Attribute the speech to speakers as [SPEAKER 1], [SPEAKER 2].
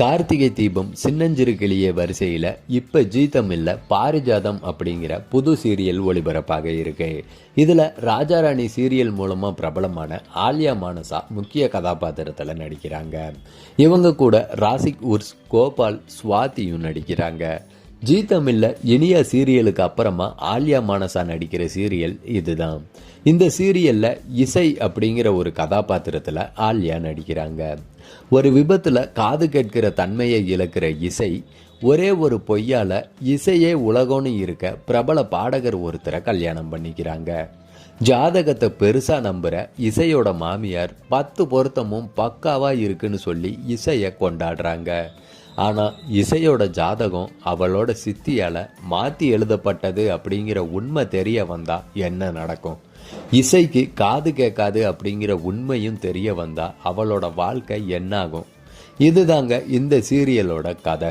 [SPEAKER 1] கார்த்திகை தீபம் சின்னஞ்சிறு கிளியே வரிசையில் இப்போ ஜீ தமிழில் பாரிஜாதம் அப்படிங்கிற புது சீரியல் ஒளிபரப்பாக இருக்கு. இதில் ராஜாராணி சீரியல் மூலமாக பிரபலமான ஆலியா மானசா முக்கிய கதாபாத்திரத்தில் நடிக்கிறாங்க. இவங்க கூட ராசிக் உர்ஸ், கோபால், ஸ்வாதியும் நடிக்கிறாங்க. ஜீ தமிழில் இனியா சீரியலுக்கு அப்புறமா ஆலியா மானசா நடிக்கிற சீரியல் இதுதான். இந்த சீரியல்ல இசை அப்படிங்கிற ஒரு கதாபாத்திரத்தில் ஆலியா நடிக்கிறாங்க. ஒரு விபத்தில் காது கேட்கிற தன்மையை இழக்கிற இசை ஒரே ஒரு பொய்யால இசையே உலகம்னு இருக்க பிரபல பாடகர் ஒருத்தரை கல்யாணம் பண்ணிக்கிறாங்க. ஜாதகத்தை பெருசா நம்புற இசையோட மாமியார் 10 பொருத்தமும் பக்காவா இருக்குன்னு சொல்லி இசையை கொண்டாடுறாங்க. ஆனா இசையோட ஜாதகம் அவளோட சித்தியால மாத்தி எழுதப்பட்டது அப்படிங்கிற உண்மை தெரிய வந்தா என்ன நடக்கும்? இசைக்கு காது கேட்காது அப்படிங்கிற உண்மையும் தெரிய வந்தா அவளோட வாழ்க்கை என்னாகும்? இதுதாங்க இந்த சீரியலோட கதை.